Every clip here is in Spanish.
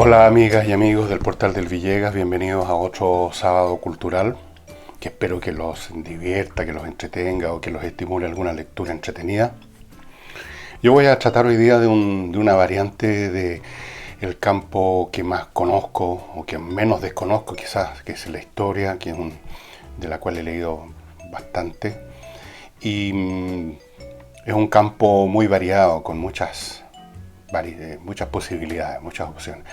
Hola amigas y amigos del Portal del Villegas, bienvenidos a otro sábado cultural, que espero que los divierta, que los entretenga o que los estimule alguna lectura entretenida. Yo voy a tratar hoy día de una variante de el campo que más conozco o que menos desconozco quizás, que es la historia, de la cual he leído bastante. Y es un campo muy variado, con muchas posibilidades, muchas opciones.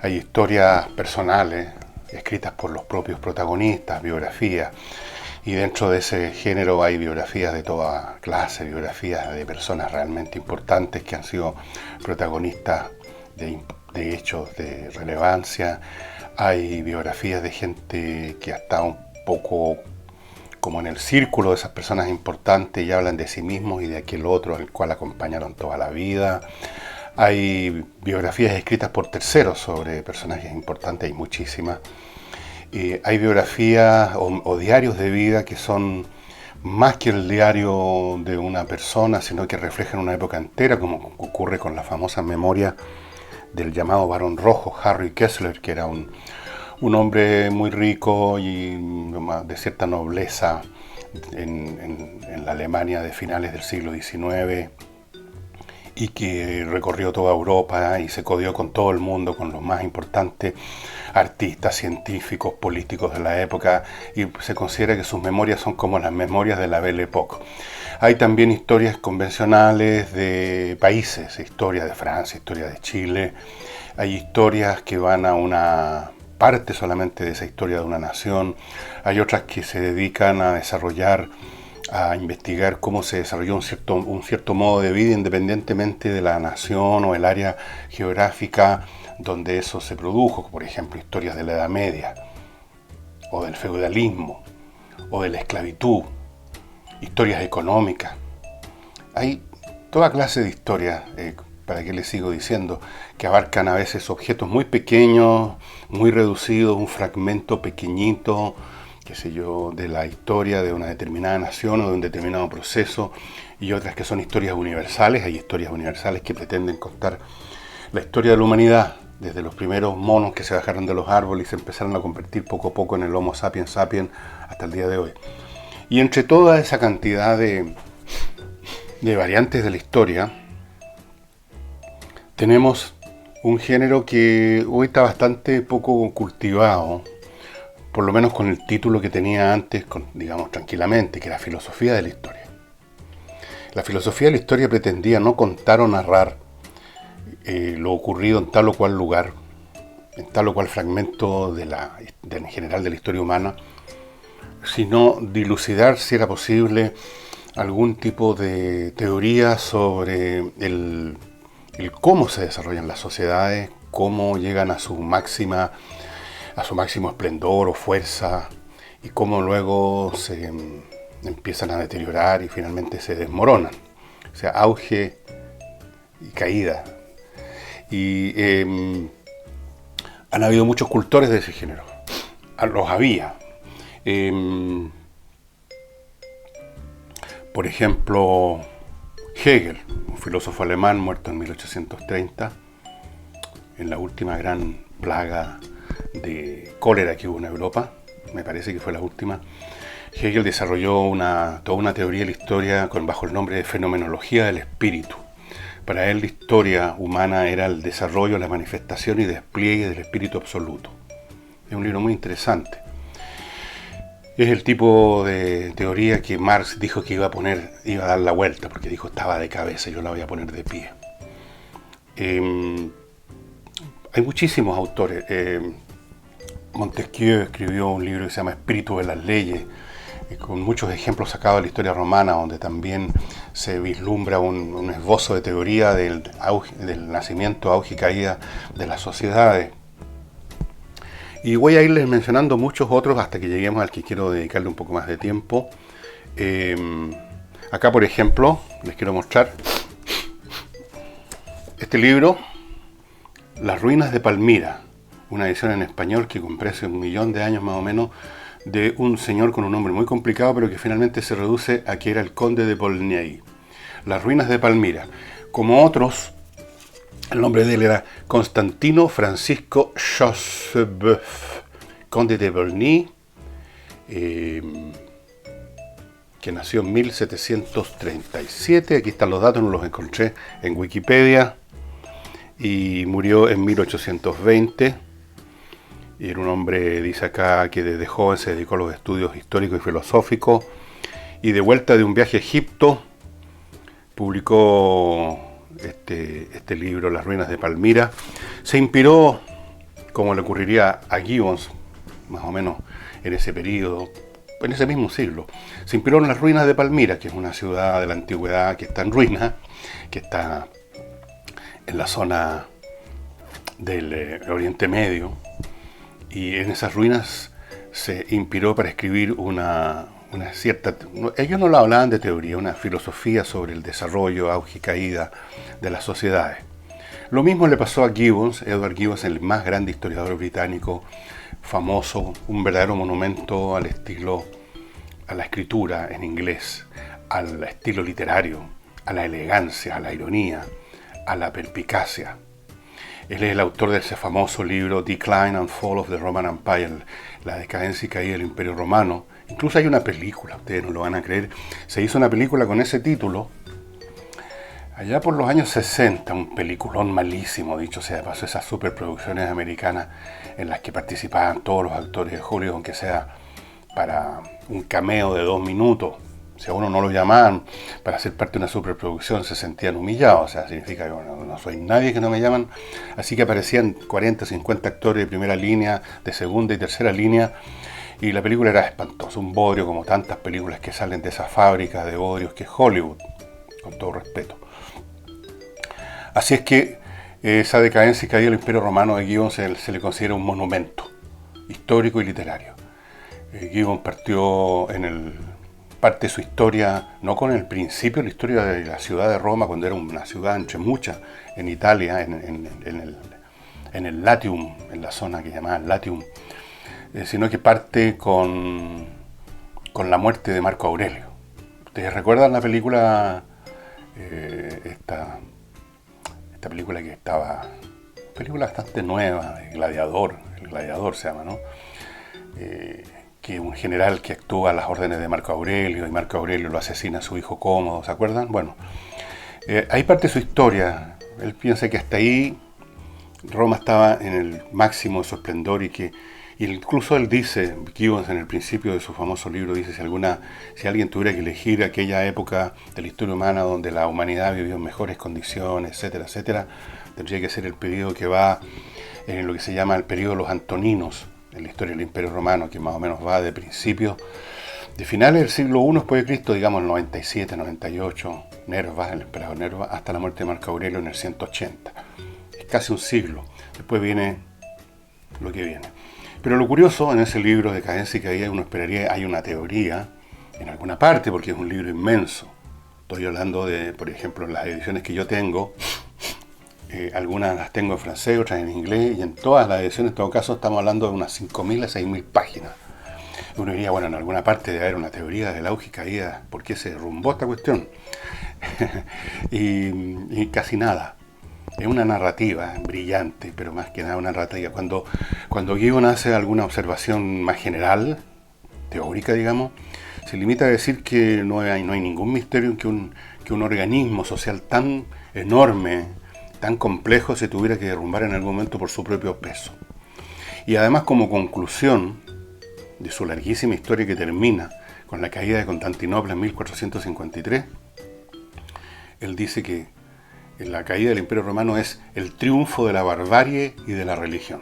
Hay historias personales escritas por los propios protagonistas, biografías, y dentro de ese género hay biografías de toda clase, biografías de personas realmente importantes que han sido protagonistas de hechos de relevancia. Hay biografías de gente que ha estado un poco como en el círculo de esas personas importantes y hablan de sí mismos y de aquel otro al cual acompañaron toda la vida. Hay biografías escritas por terceros sobre personajes importantes, hay muchísimas. Hay biografías o diarios de vida que son más que el diario de una persona, sino que reflejan una época entera, como ocurre con la famosa memoria del llamado Barón Rojo, Harry Kessler, que era un hombre muy rico y de cierta nobleza en la Alemania de finales del siglo XIX, y que recorrió toda Europa y se codió con todo el mundo, con los más importantes artistas, científicos, políticos de la época, y se considera que sus memorias son como las memorias de la Belle Époque. Hay también historias convencionales de países, historia de Francia, historia de Chile. Hay historias que van a una parte solamente de esa historia de una nación. Hay otras que se dedican a investigar cómo se desarrolló un cierto modo de vida independientemente de la nación o el área geográfica donde eso se produjo. Por ejemplo, historias de la Edad Media, o del feudalismo, o de la esclavitud, historias económicas. Hay toda clase de historias, para qué les sigo diciendo, que abarcan a veces objetos muy pequeños, muy reducidos, un fragmento pequeñito, qué sé yo, de la historia de una determinada nación o de un determinado proceso, y otras que son historias universales. Hay historias universales que pretenden contar la historia de la humanidad, desde los primeros monos que se bajaron de los árboles y se empezaron a convertir poco a poco en el Homo sapiens sapiens hasta el día de hoy. Y entre toda esa cantidad de variantes de la historia, tenemos un género que hoy está bastante poco cultivado, por lo menos con el título que tenía antes, digamos tranquilamente, que era filosofía de la historia. La filosofía de la historia pretendía no contar o narrar lo ocurrido en tal o cual lugar, en tal o cual fragmento en general de la historia humana, sino dilucidar, si era posible, algún tipo de teoría sobre el cómo se desarrollan las sociedades, cómo llegan a su máximo esplendor o fuerza, y cómo luego se empiezan a deteriorar y finalmente se desmoronan. O sea, auge y caída. Y han habido muchos cultores de ese género. Los había. Por ejemplo, Hegel, un filósofo alemán muerto en 1830, en la última gran plaga de cólera que hubo en Europa, me parece que fue la última. Hegel desarrolló toda una teoría de la historia bajo el nombre de fenomenología del espíritu. Para él la historia humana era el desarrollo, la manifestación y despliegue del espíritu absoluto. Es un libro muy interesante. Es el tipo de teoría que Marx dijo que iba a dar la vuelta, porque dijo estaba de cabeza, yo la voy a poner de pie. Hay muchísimos autores. Montesquieu escribió un libro que se llama Espíritu de las Leyes, con muchos ejemplos sacados de la historia romana, donde también se vislumbra un esbozo de teoría del nacimiento, auge y caída de las sociedades. Y voy a irles mencionando muchos otros hasta que lleguemos al que quiero dedicarle un poco más de tiempo. Acá, por ejemplo, les quiero mostrar este libro, Las ruinas de Palmira, una edición en español que compré hace 1.000.000 de años más o menos, de un señor con un nombre muy complicado, pero que finalmente se reduce a que era el conde de Polniei. Las ruinas de Palmira. Como otros El nombre de él era Constantino Francisco Chasseboeuf, conde de Berny, que nació en 1737. Aquí están los datos, no los encontré en Wikipedia. Y murió en 1820. Y era un hombre, dice acá, que desde joven se dedicó a los estudios históricos y filosóficos. Y de vuelta de un viaje a Egipto, publicó este libro, Las ruinas de Palmira. Se inspiró, como le ocurriría a Gibbons, más o menos en ese periodo, en ese mismo siglo. Se inspiró en las ruinas de Palmira, que es una ciudad de la antigüedad que está en ruinas, que está en la zona del Oriente Medio, y en esas ruinas se inspiró para escribir una cierta... Ellos no lo hablaban de teoría, una filosofía sobre el desarrollo, auge y caída de las sociedades. Lo mismo le pasó a Gibbons, Edward Gibbons, el más grande historiador británico, famoso, un verdadero monumento al estilo, a la escritura en inglés, al estilo literario, a la elegancia, a la ironía, a la perspicacia. Él es el autor de ese famoso libro Decline and Fall of the Roman Empire, la decadencia y caída del Imperio Romano. Incluso hay una película, ustedes no lo van a creer, se hizo una película con ese título allá por los años 60, un peliculón malísimo, dicho sea de paso, esas superproducciones americanas en las que participaban todos los actores de Hollywood, aunque sea para un cameo de 2 minutos. Si a uno no lo llamaban para ser parte de una superproducción, se sentían humillados. O sea, significa que bueno, no soy nadie que no me llaman. Así que aparecían 40, 50 actores de primera línea, de segunda y tercera línea. Y la película era espantosa, un bodrio como tantas películas que salen de esa fábrica de bodrios que es Hollywood, con todo respeto. Así es que esa decadencia y caída del Imperio Romano de Gibbon se le considera un monumento histórico y literario. Gibbon partió parte de su historia, no con el principio de la historia de la ciudad de Roma, cuando era una ciudad entre muchas, en Italia, en el Latium, en la zona que llamaban Latium, sino que parte con la muerte de Marco Aurelio. ¿Ustedes recuerdan la película, esta película que estaba, película bastante nueva, El Gladiador se llama, ¿no? Que un general que actúa a las órdenes de Marco Aurelio y Marco Aurelio lo asesina a su hijo Cómodo, ¿se acuerdan? Bueno, ahí parte su historia. Él piensa que hasta ahí Roma estaba en el máximo de su esplendor y incluso él dice, Gibbons en el principio de su famoso libro dice, si alguien tuviera que elegir aquella época de la historia humana donde la humanidad vivió en mejores condiciones, etcétera, etcétera, tendría que ser el periodo que va en lo que se llama el periodo de los Antoninos, en la historia del Imperio Romano, que más o menos va de principios, de finales del siglo I después de Cristo, digamos el 97, 98, Nerva, el emperador Nerva, hasta la muerte de Marco Aurelio en el 180. Es casi un siglo. Después viene lo que viene. Pero lo curioso en ese libro de Decadencia y Caída, uno esperaría, hay una teoría en alguna parte, porque es un libro inmenso. Estoy hablando de, por ejemplo, en las ediciones que yo tengo, algunas las tengo en francés, otras en inglés, y en todas las ediciones, en todo caso, estamos hablando de unas 5.000 a 6.000 páginas. Uno diría, bueno, en alguna parte debe haber una teoría del auge y caída, ¿por qué se derrumbó esta cuestión? y casi nada. Es una narrativa brillante, pero más que nada una narrativa. Cuando Gibbon hace alguna observación más general, teórica, digamos, se limita a decir que no hay ningún misterio en que un organismo social tan enorme, tan complejo, se tuviera que derrumbar en algún momento por su propio peso. Y además, como conclusión de su larguísima historia que termina con la caída de Constantinopla en 1453, él dice que la caída del Imperio Romano es el triunfo de la barbarie y de la religión.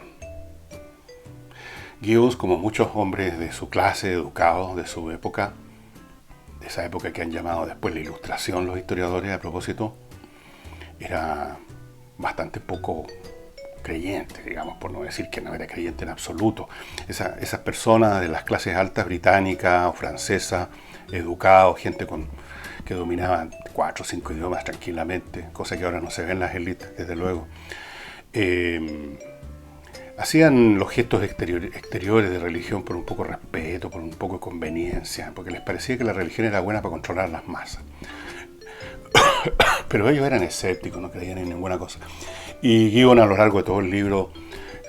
Gibbons, como muchos hombres de su clase, educados de su época, de esa época que han llamado después la Ilustración los historiadores a propósito, era bastante poco creyente, digamos, por no decir que no era creyente en absoluto. Esas personas de las clases altas británicas o francesas, educados, gente que dominaban 4 o 5 idiomas tranquilamente, cosa que ahora no se ve en las élites, desde luego. Hacían los gestos exteriores de religión por un poco de respeto, por un poco de conveniencia, porque les parecía que la religión era buena para controlar las masas. Pero ellos eran escépticos, no creían en ninguna cosa. Y Gibbon a lo largo de todo el libro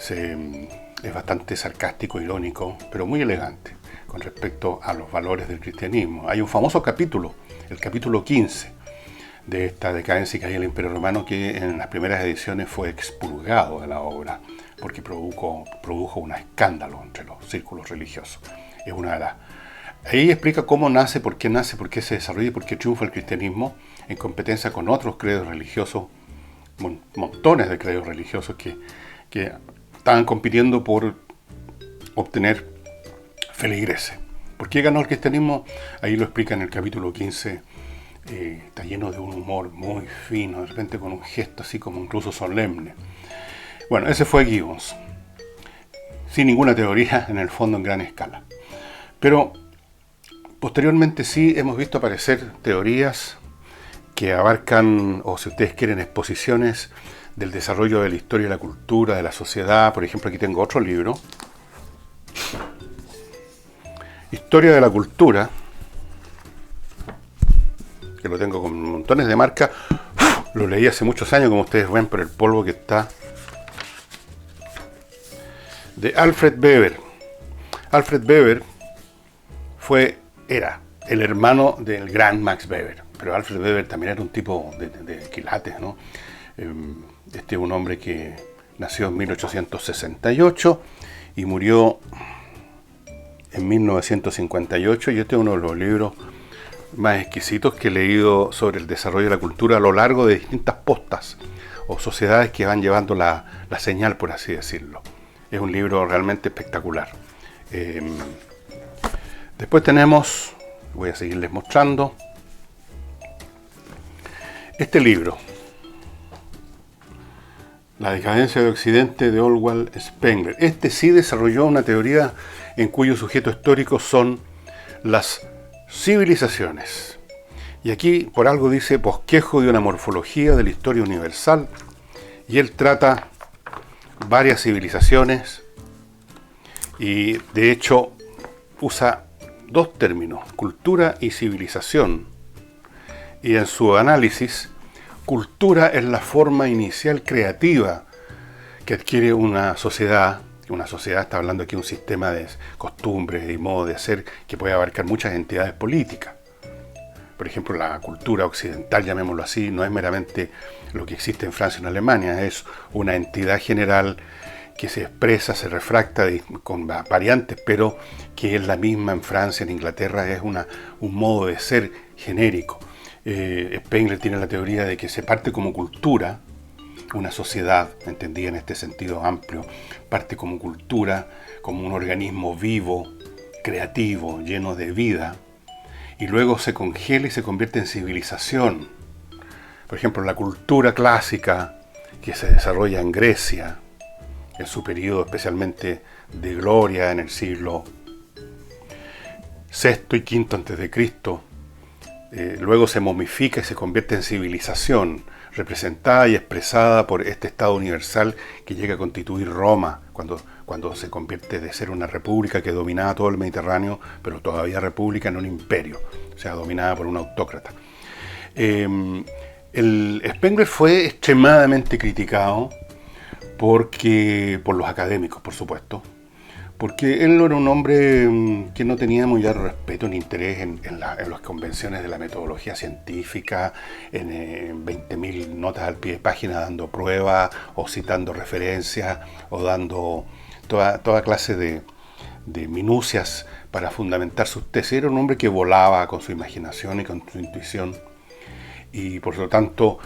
es bastante sarcástico, irónico, pero muy elegante con respecto a los valores del cristianismo. Hay un famoso capítulo, el capítulo 15, de esta decadencia que hay en el Imperio Romano, que en las primeras ediciones fue expurgado de la obra porque produjo un escándalo entre los círculos religiosos. Es una de las... Ahí explica cómo nace, por qué se desarrolla y por qué triunfa el cristianismo en competencia con otros credos religiosos, montones de credos religiosos que estaban compitiendo por obtener feligreses. ¿Por qué ganó el cristianismo? Ahí lo explica en el capítulo 15. Está lleno de un humor muy fino, de repente con un gesto así como incluso solemne. Bueno, ese fue Gibbons, sin ninguna teoría en el fondo en gran escala. Pero posteriormente sí hemos visto aparecer teorías que abarcan, o si ustedes quieren, exposiciones del desarrollo de la historia y la cultura, de la sociedad. Por ejemplo, aquí tengo otro libro, Historia de la Cultura, que lo tengo con montones de marcas. Lo leí hace muchos años, como ustedes ven por el polvo que está, de Alfred Weber. Alfred Weber era el hermano del gran Max Weber, pero Alfred Weber también era un tipo de quilates, ¿no? Este es un hombre que nació en 1868 y murió en 1958, y este es uno de los libros más exquisitos que he leído sobre el desarrollo de la cultura a lo largo de distintas postas o sociedades que van llevando la señal, por así decirlo. Es un libro realmente espectacular. Después tenemos, voy a seguirles mostrando, este libro, La decadencia de Occidente, de Oswald Spengler. Este sí desarrolló una teoría en cuyo sujeto histórico son las civilizaciones. Y aquí por algo dice bosquejo de una morfología de la historia universal, y él trata varias civilizaciones y de hecho usa dos términos, cultura y civilización. Y en su análisis, cultura es la forma inicial creativa que adquiere una sociedad. Una sociedad, está hablando aquí de un sistema de costumbres y modo de ser que puede abarcar muchas entidades políticas. Por ejemplo, la cultura occidental, llamémoslo así, no es meramente lo que existe en Francia o en Alemania, es una entidad general que se expresa, se refracta con variantes, pero que es la misma en Francia, en Inglaterra, es un modo de ser genérico. Spengler tiene la teoría de que se parte como cultura, una sociedad, entendida en este sentido amplio, parte como cultura, como un organismo vivo, creativo, lleno de vida, y luego se congela y se convierte en civilización. Por ejemplo, la cultura clásica que se desarrolla en Grecia, en su periodo especialmente de gloria en el siglo VI y V antes de Cristo, luego se momifica y se convierte en civilización, representada y expresada por este Estado universal que llega a constituir Roma, cuando se convierte de ser una república que dominaba todo el Mediterráneo, pero todavía república, en un imperio, o sea, dominada por un autócrata. El Spengler fue extremadamente criticado por los académicos, por supuesto, porque él no era un hombre que no tenía muy respeto ni interés en las convenciones de la metodología científica, en 20.000 notas al pie de página dando pruebas o citando referencias o dando toda clase de minucias para fundamentar sus tesis. Era un hombre que volaba con su imaginación y con su intuición, y por lo tanto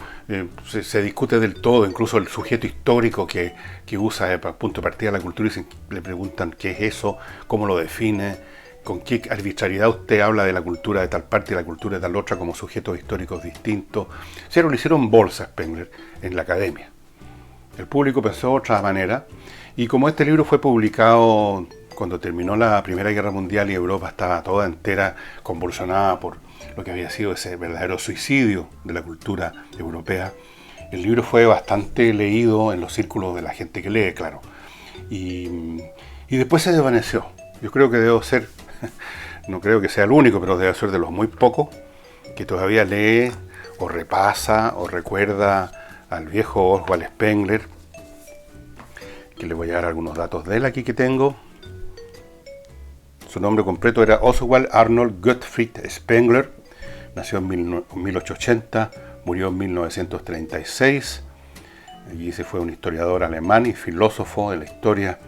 se discute del todo, incluso el sujeto histórico que usa para punto de partida la cultura, y le preguntan qué es eso, cómo lo define, con qué arbitrariedad usted habla de la cultura de tal parte y la cultura de tal otra como sujetos históricos distintos. Lo hicieron bolsa Spengler en la academia. El público pensó de otra manera, y como este libro fue publicado cuando terminó la Primera Guerra Mundial y Europa estaba toda entera convulsionada por lo que había sido ese verdadero suicidio de la cultura europea, el libro fue bastante leído en los círculos de la gente que lee, claro. Y después se desvaneció. Yo creo que debo ser, no creo que sea el único, pero debe ser de los muy pocos que todavía lee o repasa o recuerda al viejo Oswald Spengler, que le voy a dar algunos datos de él aquí que tengo. Su nombre completo era Oswald Arnold Gottfried Spengler. Nació en 1880, murió en 1936. Allí se fue un historiador alemán y filósofo de la historia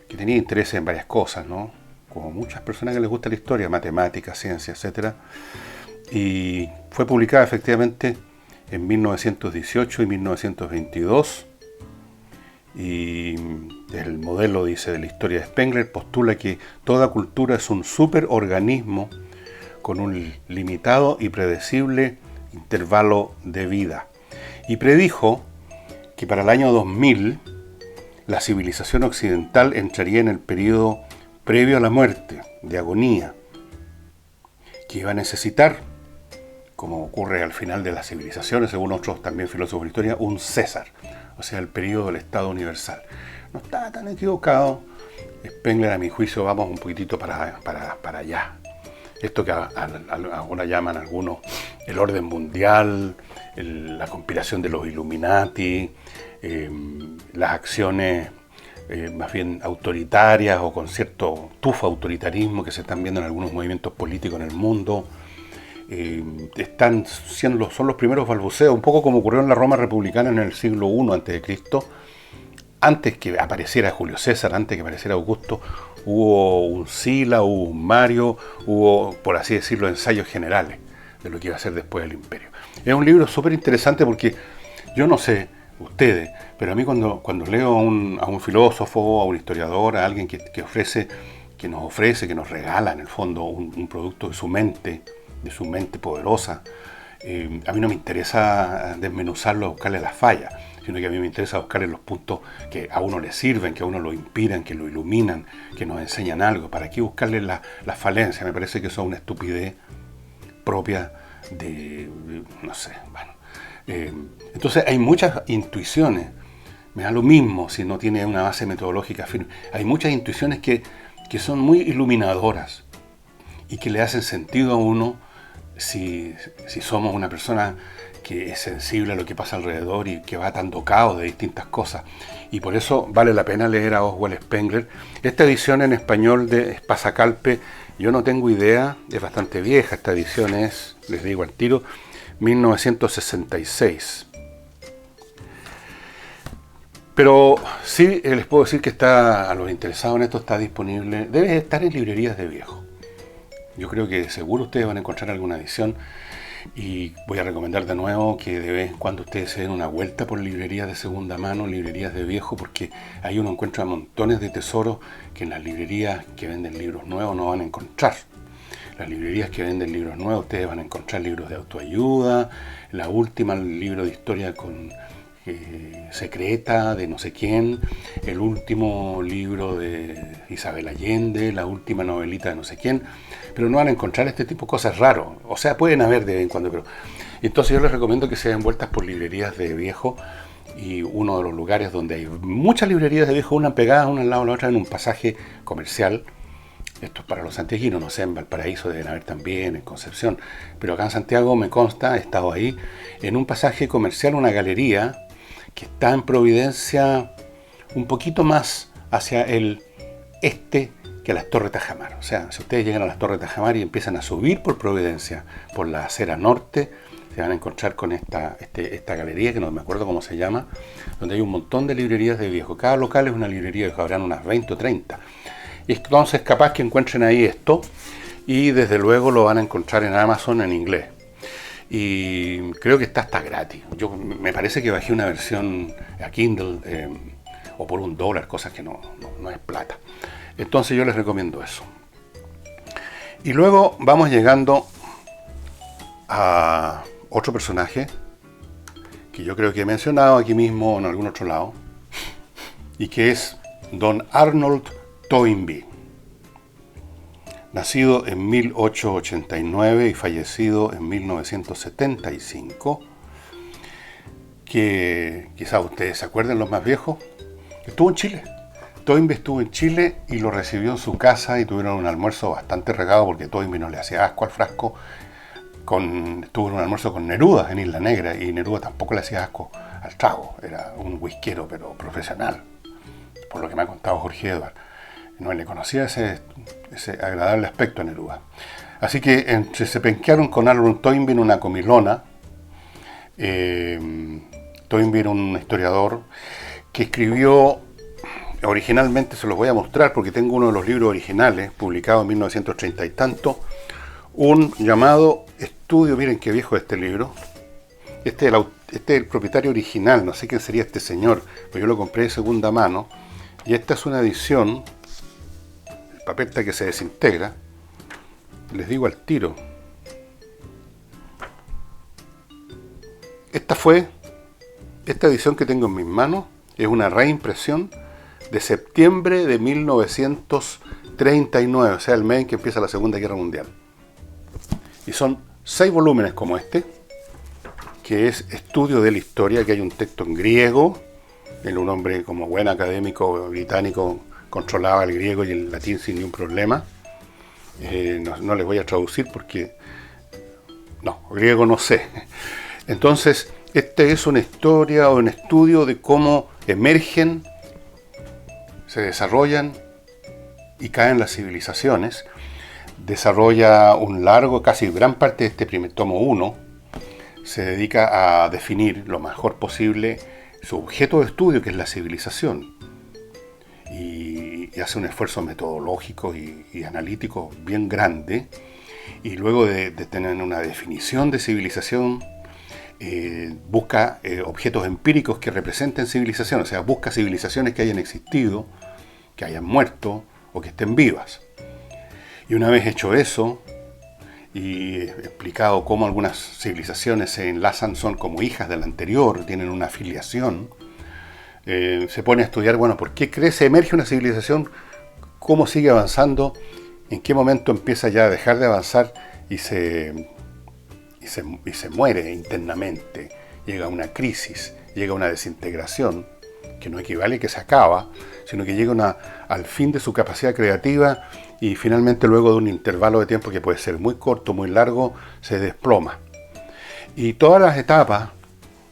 que tenía interés en varias cosas, ¿no? Como muchas personas que les gusta la historia, matemáticas, ciencia, etc. Y fue publicada efectivamente en 1918 y 1922. Y el modelo, dice, de la historia de Spengler postula que toda cultura es un superorganismo con un limitado y predecible intervalo de vida. Y predijo que para el año 2000 la civilización occidental entraría en el periodo previo a la muerte, de agonía, que iba a necesitar, como ocurre al final de las civilizaciones, según otros también filósofos de la historia, un César, o sea, el periodo del Estado universal. No está tan equivocado. Spengler, a mi juicio, vamos un poquitito para allá. Esto que ahora llaman algunos el orden mundial, la conspiración de los Illuminati, las acciones más bien autoritarias o con cierto tufo autoritarismo que se están viendo en algunos movimientos políticos en el mundo, son los primeros balbuceos, un poco como ocurrió en la Roma republicana en el siglo I a.C., antes que apareciera Julio César, antes que apareciera Augusto. Hubo un Sila, hubo un Mario, hubo, por así decirlo, ensayos generales de lo que iba a ser después del imperio. Es un libro súper interesante porque yo no sé ustedes, pero a mí cuando leo a un filósofo, a un historiador, a alguien que nos regala en el fondo un producto de su mente poderosa, a mí no me interesa desmenuzarlo, buscarle las fallas, sino que a mí me interesa buscarle los puntos que a uno le sirven, que a uno lo inspiran, que lo iluminan, que nos enseñan algo. ¿Para qué buscarle las falencias? Me parece que eso es una estupidez propia de no sé, bueno. Entonces hay muchas intuiciones, me da lo mismo si no tiene una base metodológica firme. Hay muchas intuiciones que son muy iluminadoras y que le hacen sentido a uno si somos una persona que es sensible a lo que pasa alrededor y que va tan tocado de distintas cosas. Y por eso vale la pena leer a Oswald Spengler. Esta edición en español de Espasa-Calpe, yo no tengo idea, es bastante vieja. Esta edición es, les digo al tiro, 1966. Pero sí les puedo decir que está, a los interesados en esto, está disponible, debe estar en librerías de viejo. Yo creo que seguro ustedes van a encontrar alguna edición, y voy a recomendar de nuevo que de vez en cuando ustedes se den una vuelta por librerías de segunda mano, librerías de viejo, porque ahí uno encuentra montones de tesoros que en las librerías que venden libros nuevos no van a encontrar. Las librerías que venden libros nuevos, ustedes van a encontrar libros de autoayuda, la última, el libro de historia secreta de no sé quién, el último libro de Isabel Allende, la última novelita de no sé quién, pero no van a encontrar este tipo de cosas raras. O sea, pueden haber de vez en cuando, pero entonces yo les recomiendo que se den vueltas por librerías de viejo, y uno de los lugares donde hay muchas librerías de viejo, una pegada una al lado de la otra en un pasaje comercial. Esto es para los santiaguinos, no sé, en Valparaíso deben haber también, en Concepción, pero acá en Santiago me consta, he estado ahí, en un pasaje comercial, una galería que está en Providencia, un poquito más hacia el este que las Torres Tajamar. O sea, si ustedes llegan a las Torres Tajamar y empiezan a subir por Providencia, por la acera norte, se van a encontrar con esta galería, que no me acuerdo cómo se llama, donde hay un montón de librerías de viejo. Cada local es una librería, que habrán unas 20 o 30. Y entonces capaz que encuentren ahí esto, y desde luego lo van a encontrar en Amazon en inglés. Y creo que está hasta gratis. Me parece que bajé una versión a Kindle o por $1, cosas que no es plata. Entonces yo les recomiendo eso. Y luego vamos llegando a otro personaje que yo creo que he mencionado aquí mismo o en algún otro lado, y que es don Arnold Toynbee, nacido en 1889 y fallecido en 1975, que quizás ustedes se acuerden, los más viejos. Estuvo en Chile. Toynbee estuvo en Chile y lo recibió en su casa y tuvieron un almuerzo bastante regado, porque Toynbee no le hacía asco al frasco. Estuvo en un almuerzo con Neruda en Isla Negra, y Neruda tampoco le hacía asco al trago, era un whiskero pero profesional, por lo que me ha contado Jorge Edward. No le conocía ese agradable aspecto a Neruda. Así que se penquearon con Aaron Toynbee en una comilona. Toynbee era un historiador que escribió, originalmente se los voy a mostrar porque tengo uno de los libros originales, publicado en 1930 y tanto, un llamado estudio, miren qué viejo es este libro. Este es el propietario original, no sé quién sería este señor, pero yo lo compré de segunda mano, y esta es una edición, el papel está que se desintegra, les digo al tiro. Esta edición que tengo en mis manos es una reimpresión de septiembre de 1939, o sea, el mes en que empieza la Segunda Guerra Mundial. Y son 6 volúmenes como este, que es estudio de la historia, que hay un texto en griego. Él, un hombre como buen académico británico, controlaba el griego y el latín sin ningún problema. No les voy a traducir porque griego no sé. Entonces, este es una historia o un estudio de cómo emergen, se desarrollan y caen las civilizaciones. Desarrolla un largo, casi gran parte de este primer tomo 1, se dedica a definir lo mejor posible su objeto de estudio, que es la civilización, y hace un esfuerzo metodológico y analítico bien grande, y luego de tener una definición de civilización, busca objetos empíricos que representen civilización, o sea, busca civilizaciones que hayan existido, que hayan muerto o que estén vivas. Y una vez hecho eso, y explicado cómo algunas civilizaciones se enlazan, son como hijas de la anterior, tienen una filiación, se pone a estudiar, por qué crece, emerge una civilización, cómo sigue avanzando, en qué momento empieza ya a dejar de avanzar y se muere internamente, llega a una crisis, llega a una desintegración, que no equivale a que se acaba, sino que llega al fin de su capacidad creativa, y finalmente, luego de un intervalo de tiempo que puede ser muy corto, muy largo, se desploma. Y todas las etapas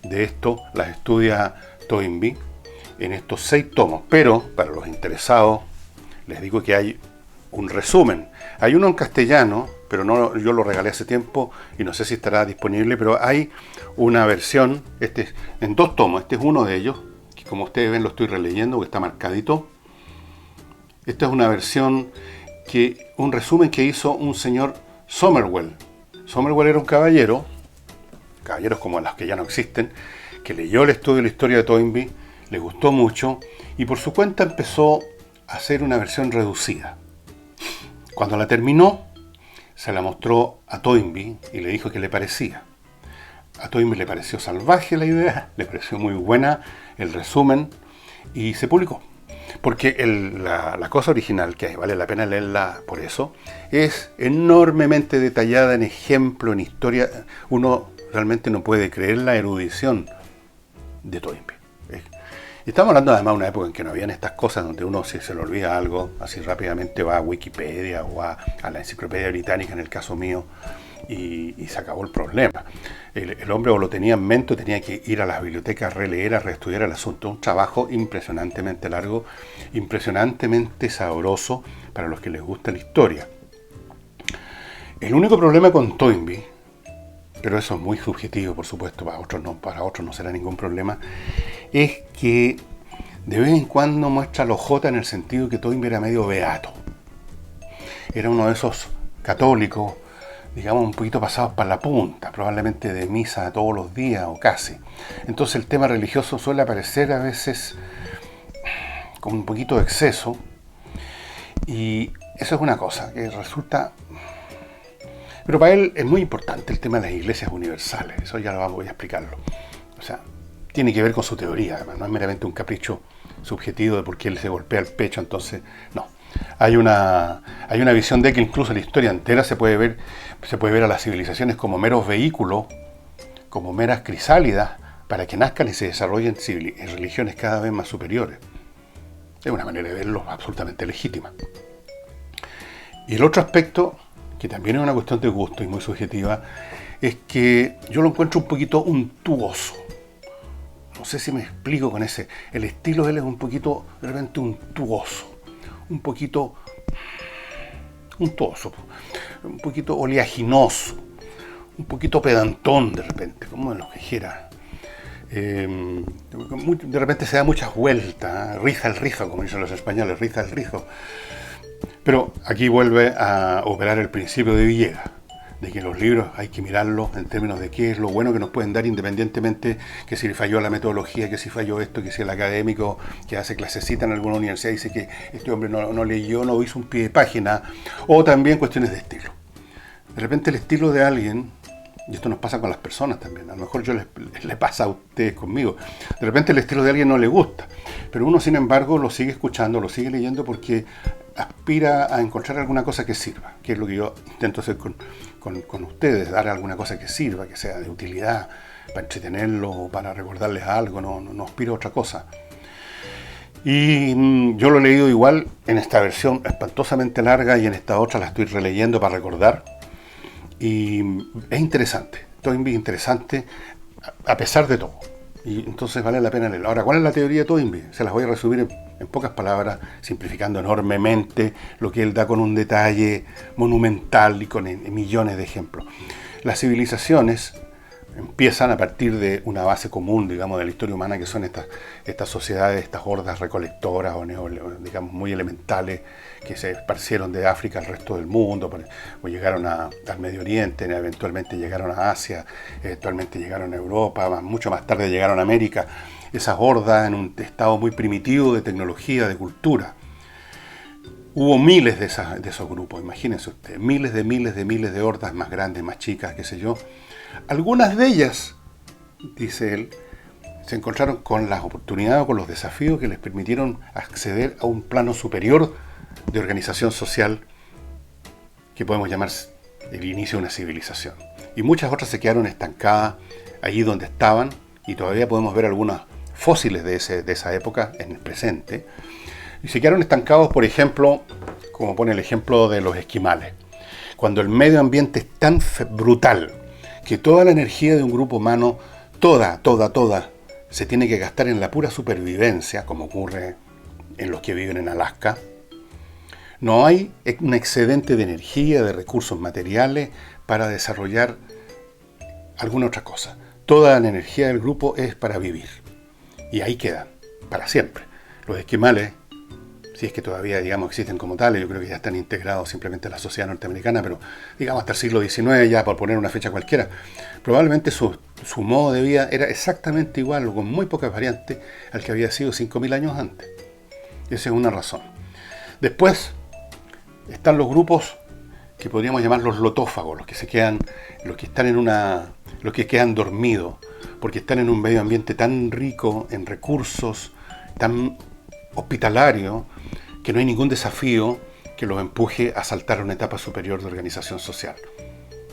de esto las estudia Toynbee en estos 6 tomos, pero para los interesados les digo que hay un resumen. Hay uno en castellano, pero yo lo regalé hace tiempo y no sé si estará disponible, pero hay una versión, en 2 tomos, este es uno de ellos, que como ustedes ven lo estoy releyendo, que está marcadito. Esta es una versión, un resumen que hizo un señor Somerwell. Somerwell era un caballeros como los que ya no existen, que leyó el estudio de la historia de Toynbee, le gustó mucho, y por su cuenta empezó a hacer una versión reducida. Cuando la terminó, se la mostró a Toynbee y le dijo qué le parecía. A Toynbee le pareció salvaje la idea, le pareció muy buena el resumen, y se publicó. Porque la cosa original, que vale la pena leerla por eso, es enormemente detallada en ejemplo, en historia. Uno realmente no puede creer la erudición de Toynbee. Y estamos hablando además de una época en que no habían estas cosas, donde uno, si se le olvida algo, así rápidamente va a Wikipedia o a la Enciclopedia Británica, en el caso mío, y se acabó el problema. El hombre o lo tenía en mente o tenía que ir a las bibliotecas, releer, a reestudiar el asunto. Un trabajo impresionantemente largo, impresionantemente sabroso para los que les gusta la historia. El único problema con Toynbee, pero eso es muy subjetivo, por supuesto, para otros no será ningún problema, es que de vez en cuando muestra los J, en el sentido que Toynbee era medio beato. Era uno de esos católicos, digamos, un poquito pasados para la punta, probablemente de misa todos los días o casi. Entonces el tema religioso suele aparecer a veces con un poquito de exceso, y eso es una cosa que resulta... Pero para él es muy importante el tema de las iglesias universales, eso ya voy a explicarlo. O sea, tiene que ver con su teoría, además, no es meramente un capricho subjetivo de por qué él se golpea el pecho, entonces, no. Hay una visión de que incluso la historia entera se puede ver a las civilizaciones como meros vehículos, como meras crisálidas, para que nazcan y se desarrollen en religiones cada vez más superiores. Es una manera de verlo absolutamente legítima. Y el otro aspecto, que también es una cuestión de gusto y muy subjetiva, es que yo lo encuentro un poquito untuoso. No sé si me explico con ese. El estilo de él es un poquito, de repente, untuoso. Un poquito untuoso. Un poquito oleaginoso. Un poquito pedantón, de repente, como en los que dijera. De repente se da muchas vueltas, riza el rizo, como dicen los españoles, riza el rizo. Pero aquí vuelve a operar el principio de Villegas, de que los libros hay que mirarlos en términos de qué es lo bueno que nos pueden dar, independientemente que si le falló la metodología, que si falló esto, que si el académico que hace clasecita en alguna universidad dice que este hombre no leyó, no hizo un pie de página, o también cuestiones de estilo. De repente el estilo de alguien, y esto nos pasa con las personas también, a lo mejor les pasa a ustedes conmigo, de repente el estilo de alguien no le gusta, pero uno sin embargo lo sigue escuchando, lo sigue leyendo porque aspira a encontrar alguna cosa que sirva, que es lo que yo intento hacer con ustedes, dar alguna cosa que sirva, que sea de utilidad, para entretenerlo o para recordarles algo, no aspiro a otra cosa. Y yo lo he leído igual en esta versión espantosamente larga y en esta otra la estoy releyendo para recordar. Y es interesante, Toynbee es interesante a pesar de todo. Y entonces vale la pena leerlo. Ahora, ¿cuál es la teoría de Toynbee? Se las voy a resumir en pocas palabras, simplificando enormemente lo que él da con un detalle monumental y con millones de ejemplos. Las civilizaciones empiezan a partir de una base común, digamos, de la historia humana, que son estas sociedades, estas hordas recolectoras o digamos, muy elementales, que se esparcieron de África al resto del mundo, o llegaron al Medio Oriente, eventualmente llegaron a Asia, eventualmente llegaron a Europa, mucho más tarde llegaron a América. Esas hordas en un estado muy primitivo de tecnología, de cultura. Hubo miles de esos grupos, imagínense ustedes, miles de hordas más grandes, más chicas, qué sé yo. Algunas de ellas, dice él, se encontraron con las oportunidades o con los desafíos que les permitieron acceder a un plano superior de organización social que podemos llamar el inicio de una civilización. Y muchas otras se quedaron estancadas allí donde estaban, y todavía podemos ver algunos fósiles de esa época en el presente. Y se quedaron estancados, por ejemplo, como pone el ejemplo de los esquimales. Cuando el medio ambiente es tan brutal que toda la energía de un grupo humano, toda, se tiene que gastar en la pura supervivencia, como ocurre en los que viven en Alaska, no hay un excedente de energía, de recursos materiales para desarrollar alguna otra cosa. Toda la energía del grupo es para vivir. Y ahí quedan, para siempre. Los esquimales, si es que todavía, digamos, existen como tales, yo creo que ya están integrados simplemente en la sociedad norteamericana, pero digamos hasta el siglo XIX, ya por poner una fecha cualquiera, probablemente su modo de vida era exactamente igual o con muy pocas variantes al que había sido 5.000 años antes. Esa es una razón. Después están los grupos que podríamos llamar los lotófagos, los que quedan dormidos, porque están en un medio ambiente tan rico en recursos, tan hospitalario, que no hay ningún desafío que los empuje a saltar a una etapa superior de organización social.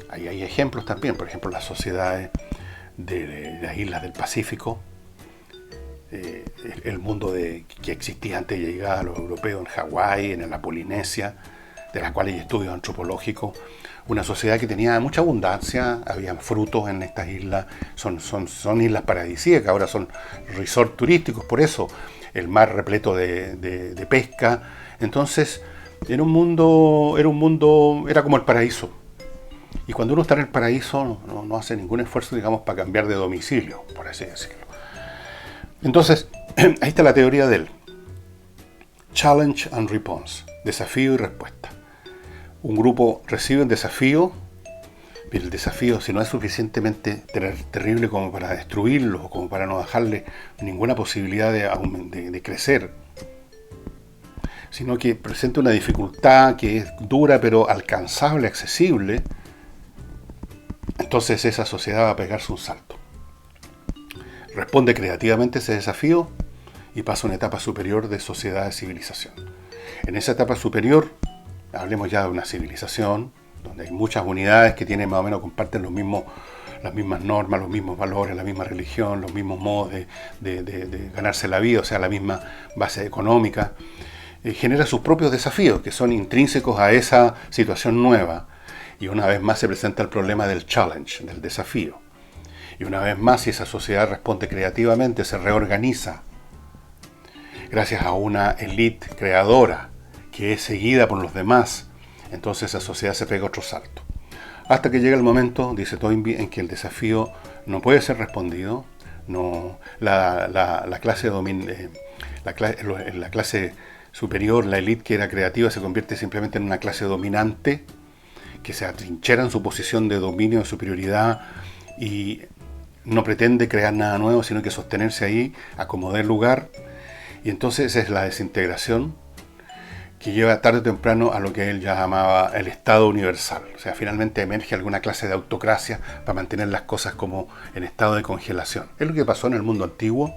Ahí hay ejemplos también, por ejemplo, las sociedades de las islas del Pacífico, el mundo que existía antes de llegar a los europeos en Hawái, en la Polinesia, de las cuales hay estudios antropológicos, una sociedad que tenía mucha abundancia, había frutos en estas islas, son islas paradisíacas, ahora son resorts turísticos, por eso el mar repleto de pesca. Entonces era como el paraíso. Y cuando uno está en el paraíso no hace ningún esfuerzo, digamos, para cambiar de domicilio, por así decirlo. Entonces, ahí está la teoría del Challenge and Response, desafío y respuesta. Un grupo recibe un desafío, pero el desafío, si no es suficientemente terrible como para destruirlo, o como para no dejarle ninguna posibilidad de crecer, sino que presenta una dificultad que es dura pero alcanzable, accesible, entonces esa sociedad va a pegarse un salto. Responde creativamente a ese desafío y pasa a una etapa superior de sociedad de civilización. En esa etapa superior, hablemos ya de una civilización donde hay muchas unidades que tienen más o menos, comparten las mismas normas, los mismos valores, la misma religión, los mismos modos de ganarse la vida, o sea, la misma base económica, genera sus propios desafíos que son intrínsecos a esa situación nueva. Y una vez más se presenta el problema del challenge, del desafío. Y una vez más, si esa sociedad responde creativamente, se reorganiza, gracias a una élite creadora que es seguida por los demás, entonces esa sociedad se pega otro salto. Hasta que llega el momento, dice Toynbee, en que el desafío no puede ser respondido, la clase superior, la élite que era creativa, se convierte simplemente en una clase dominante que se atrinchera en su posición de dominio, de superioridad, y no pretende crear nada nuevo, sino que sostenerse ahí, acomodar lugar. Y entonces esa es la desintegración que lleva tarde o temprano a lo que él llamaba el Estado universal. O sea, finalmente emerge alguna clase de autocracia para mantener las cosas como en estado de congelación. Es lo que pasó en el mundo antiguo.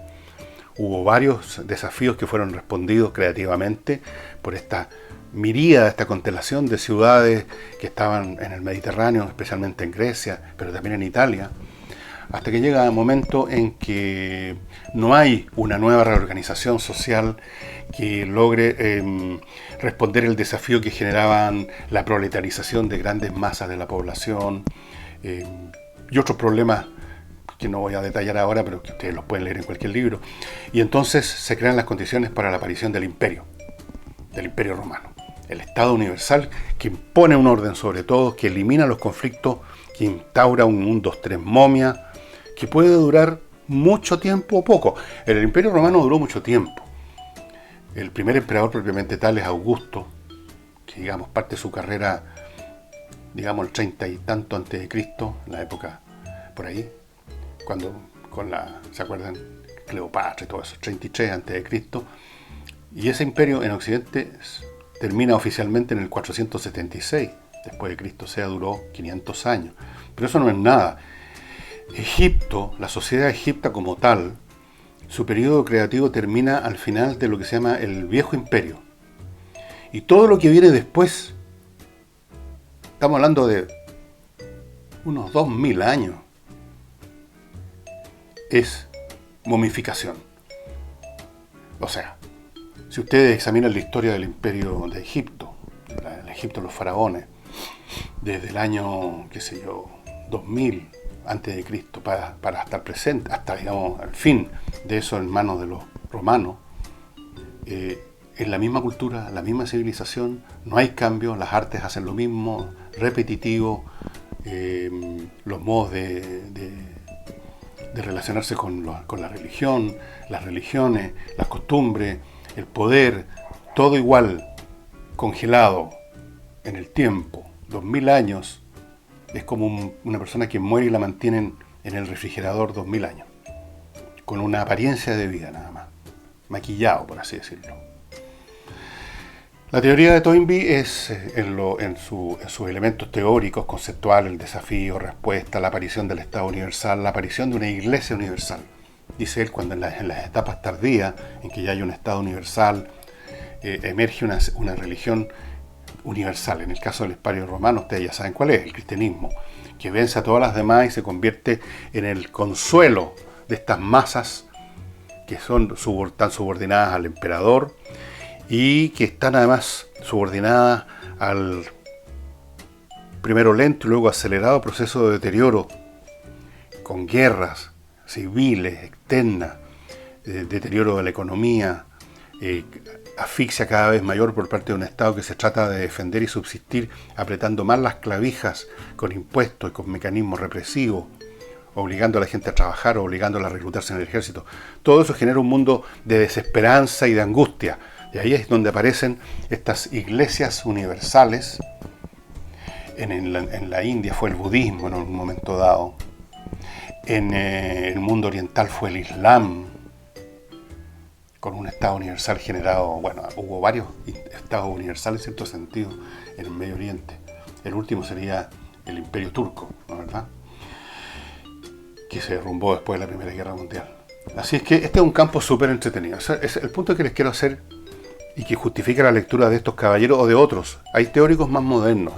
Hubo varios desafíos que fueron respondidos creativamente por esta miríada, esta constelación de ciudades que estaban en el Mediterráneo, especialmente en Grecia, pero también en Italia, hasta que llega el momento en que no hay una nueva reorganización social que logre responder el desafío que generaban la proletarización de grandes masas de la población y otros problemas que no voy a detallar ahora, pero que ustedes los pueden leer en cualquier libro. Y entonces se crean las condiciones para la aparición del imperio romano. El Estado universal que impone un orden sobre todos, que elimina los conflictos, que instaura un 2-3 momia, que puede durar mucho tiempo o poco. El Imperio Romano duró mucho tiempo. El primer emperador propiamente tal es Augusto, que digamos parte de su carrera, digamos el 30 y tanto antes de Cristo, en la época por ahí, cuando ¿se acuerdan? Cleopatra y todo eso, 33 antes de Cristo. Y ese imperio en Occidente termina oficialmente en el 476 después de Cristo, o sea, duró 500 años. Pero eso no es nada. Egipto, la sociedad egipta como tal, su periodo creativo termina al final de lo que se llama el Viejo Imperio. Y todo lo que viene después, estamos hablando de unos 2000 años, es momificación. O sea, si ustedes examinan la historia del imperio de Egipto, el Egipto de los faraones, desde el año, 2000 antes de Cristo para hasta el presente, hasta digamos el fin de eso en manos de los romanos, es la misma cultura, la misma civilización, no hay cambios, las artes hacen lo mismo, repetitivo, los modos de relacionarse con la religión, las religiones, las costumbres, el poder, todo igual, congelado en el tiempo, 2000 años. Es como una persona que muere y la mantienen en el refrigerador 2000 años, con una apariencia de vida nada más, maquillado, por así decirlo. La teoría de Toynbee es, en sus elementos teóricos, conceptuales, el desafío, respuesta, la aparición del Estado universal, la aparición de una iglesia universal. Dice él, cuando en las etapas tardías, en que ya hay un Estado universal, emerge una religión universal. En el caso del Imperio Romano, ustedes ya saben cuál es, el cristianismo, que vence a todas las demás y se convierte en el consuelo de estas masas que están subordinadas al emperador y que están además subordinadas al primero lento y luego acelerado proceso de deterioro, con guerras civiles, externas, deterioro de la economía, asfixia cada vez mayor por parte de un Estado que se trata de defender y subsistir apretando más las clavijas con impuestos y con mecanismos represivos, obligando a la gente a trabajar, obligándola a reclutarse en el ejército. Todo eso genera un mundo de desesperanza y de angustia. Y ahí es donde aparecen estas iglesias universales. En la India fue el budismo en un momento dado. En el mundo oriental fue el Islam, con un Estado universal generado, bueno, hubo varios Estados universales en cierto sentido en el Medio Oriente. El último sería el Imperio Turco, ¿no es verdad? Que se derrumbó después de la Primera Guerra Mundial. Así es que este es un campo súper entretenido. Es el punto que les quiero hacer y que justifica la lectura de estos caballeros o de otros. Hay teóricos más modernos,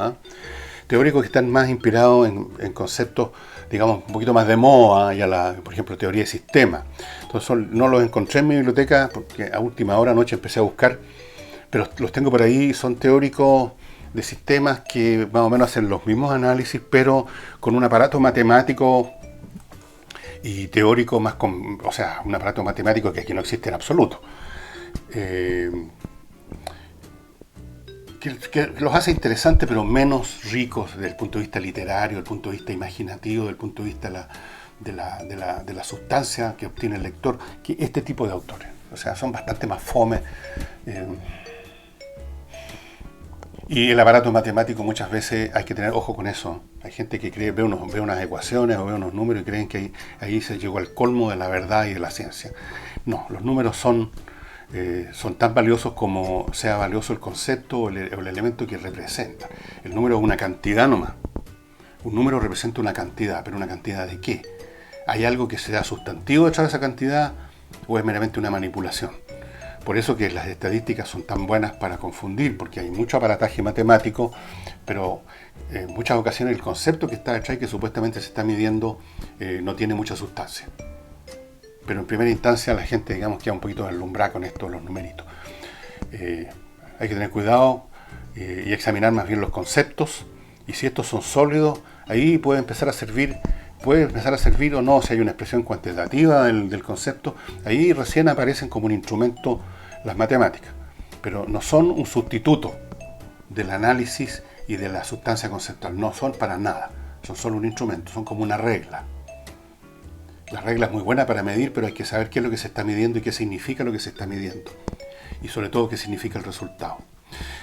teóricos que están más inspirados en conceptos, digamos, un poquito más de moda, por ejemplo, teoría de sistemas. Entonces no los encontré en mi biblioteca porque a última hora anoche empecé a buscar, pero los tengo por ahí. Son teóricos de sistemas que más o menos hacen los mismos análisis, pero con un aparato matemático y teórico más, o sea, un aparato matemático que aquí no existe en absoluto. Que los hace interesantes, pero menos ricos desde el punto de vista literario, desde el punto de vista imaginativo, desde el punto de vista de la sustancia que obtiene el lector, que este tipo de autores. O sea, son bastante más fome. Y el aparato matemático muchas veces hay que tener ojo con eso. Hay gente que ve unas ecuaciones o ve unos números y creen que ahí se llegó al colmo de la verdad y de la ciencia. No, los números son tan valiosos como sea valioso el concepto o el elemento que representa. El número es una cantidad nomás. Un número representa una cantidad, pero ¿una cantidad de qué? ¿Hay algo que sea sustantivo detrás de esa cantidad o es meramente una manipulación? Por eso que las estadísticas son tan buenas para confundir, porque hay mucho aparataje matemático, pero en muchas ocasiones el concepto que está detrás y que supuestamente se está midiendo no tiene mucha sustancia. Pero en primera instancia la gente, digamos, queda un poquito deslumbrada con esto, los numeritos. Hay que tener cuidado y examinar más bien los conceptos, y si estos son sólidos, ahí puede empezar a servir o no, si hay una expresión cuantitativa del concepto, ahí recién aparecen como un instrumento las matemáticas, pero no son un sustituto del análisis y de la sustancia conceptual, no son para nada, son solo un instrumento, son como una regla. La regla es muy buena para medir, pero hay que saber qué es lo que se está midiendo y qué significa lo que se está midiendo, y sobre todo qué significa el resultado.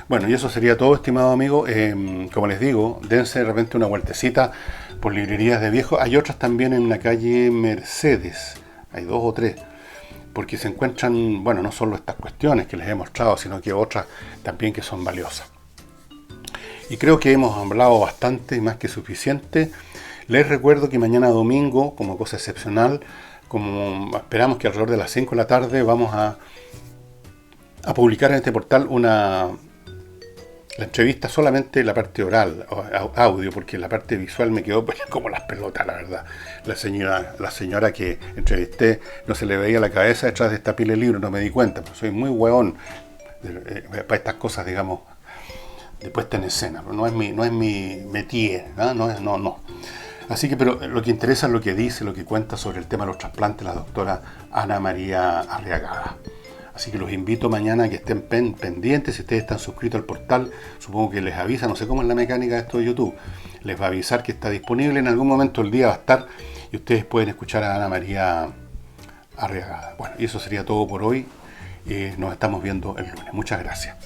Bueno, y eso sería todo, estimado amigo. Como les digo, dense de repente una vueltecita por librerías de viejos. Hay otras también en la calle Mercedes, hay 2 o 3, porque se encuentran, bueno, no solo estas cuestiones que les he mostrado, sino que otras también que son valiosas. Y creo que hemos hablado bastante, más que suficiente. Les recuerdo que mañana domingo, como cosa excepcional, como esperamos que alrededor de las 5 de la tarde, vamos a publicar en este portal la entrevista solamente la parte oral, audio, porque la parte visual me quedó como las pelotas, la verdad. La señora que entrevisté no se le veía la cabeza detrás de esta pila de libros, no me di cuenta, pero soy muy hueón para estas cosas, digamos, de puesta en escena, pero no es mi métier, no. Así que, pero lo que interesa es lo que dice, lo que cuenta sobre el tema de los trasplantes la doctora Ana María Arriagada. Así que los invito mañana a que estén pendientes. Si ustedes están suscritos al portal, supongo que les avisa, no sé cómo es la mecánica de esto de YouTube, les va a avisar que está disponible, en algún momento del día va a estar, y ustedes pueden escuchar a Ana María Arriagada. Bueno, y eso sería todo por hoy. Nos estamos viendo el lunes. Muchas gracias.